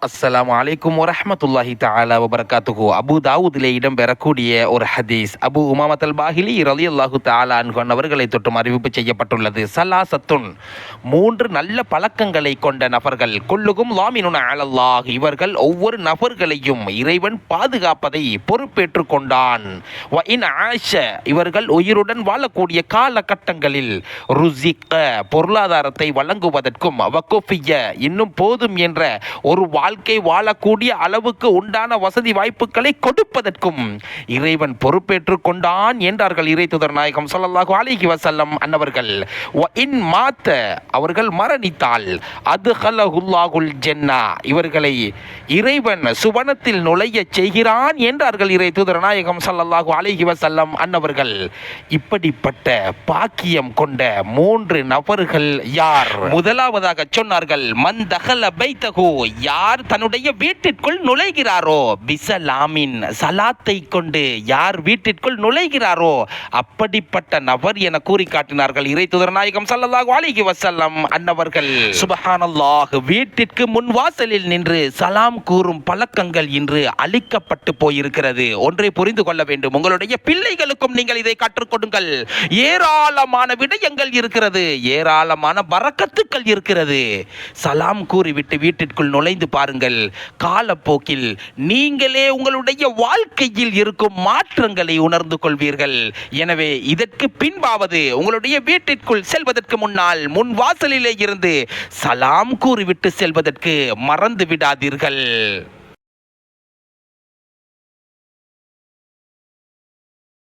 அஸ்ஸலாமு அலைக்கும் வரஹ்மத்துல்லாஹி தஆலா வபரகாத்துஹு. அபு தாவூதிலே இடம்பெறக்கூடிய ஒரு ஹதீஸ். அபு உமாமத் அல் பாஹிலி ரலியல்லாஹு தஆலா அன்ஹு அவர்களை தொற்றும் அறிவிப்பு செய்யப்பட்டுள்ளது. சலாசத்துன், மூன்று நல்ல பழக்கங்களை கொண்ட நபர்கள், குல்லுகும் லாமினுன் அலல்லாஹ், இவர்கள் ஒவ்வொரு நபர்களையும் இறைவன் பாதுகாப்பதை பொறுப்பேற்று கொண்டான். வ இன் ஆஷ, இவர்கள் உயிருடன் வாழக்கூடிய காலகட்டங்களில் ருஸிக, பொருளாதாரத்தை வழங்குவதற்கும், வகுஃபிய, இன்னும் போதும் என்ற ஒரு வாழ்க்கை வாழக்கூடிய அளவுக்கு உண்டான வசதி வாய்ப்புகளை கொடுப்பதற்கும் இறைவன் பொறுப்பேற்று கொண்டான் என்றார்கள் இறை தூதர் நாயகம் ஸல்லல்லாஹு அலைஹி வஸல்லம் அன்னவர்கள். வ இன் மாத்த, அவர்கள் மரணித்தால், அத்ஹலஹுல்லாஹுல் ஜன்னah, இவர்களை இறைவன் சுவனத்தில் நுழைய செய்கிறான் என்றார்கள் இறை தூதர் நாயகம் ஸல்லல்லாஹு அலைஹி வஸல்லம் அன்னவர்கள். இப்படிப்பட்ட பாக்கியம் கொண்ட மூன்று நபர்கள் யார்? முதலாவதாக சொன்னார்கள், மன் தஹல பைத்தஹு, யார் தன்னுடைய வீட்டிற்குள் நுழைகிறாரோ, பிஸலாமின், சலாத்தை கொண்டு யார் வீட்டிற்குள் நுழைகிறாரோ அப்படிப்பட்ட நபர் என கூறி காட்டினார்கள் இறை தூதர் நாயகம் ஸல்லல்லாஹு அலைஹி வஸல்லம் அன்னவர்கள். சுப்ஹானல்லாஹ், வீட்டிற்கு முன் வாசலில் நின்று சலாம் கூறும் பழக்கங்கள் இன்று அழிக்கப்பட்டு போயிருக்கிறது. ஒன்றை புரிந்து கொள்ள வேண்டும், உங்களுடைய பிள்ளைகளுக்கும் நீங்கள் இதை கற்றுக் கொடுங்கள். ஏராளமான விடயங்கள் இருக்கிறது, ஏராளமான பரக்கத்துக்கள் இருக்கிறது. சலாம் கூறிவிட்டு வீட்டிற்குள் நுழைந்து பாருங்கள், காலப்போக்கில் நீங்களே உங்களுடைய வாழ்க்கையில் இருக்கும் மாற்றங்களை உணர்ந்து கொள்வீர்கள். எனவே இதற்கு பின்பாவது உங்களுடைய வீட்டிற்குள் செல்வதற்கு முன்னால் முன் வாசலிலே இருந்து சலாம் கூறிவிட்டு செல்வதற்கு மறந்து விடாதீர்கள்.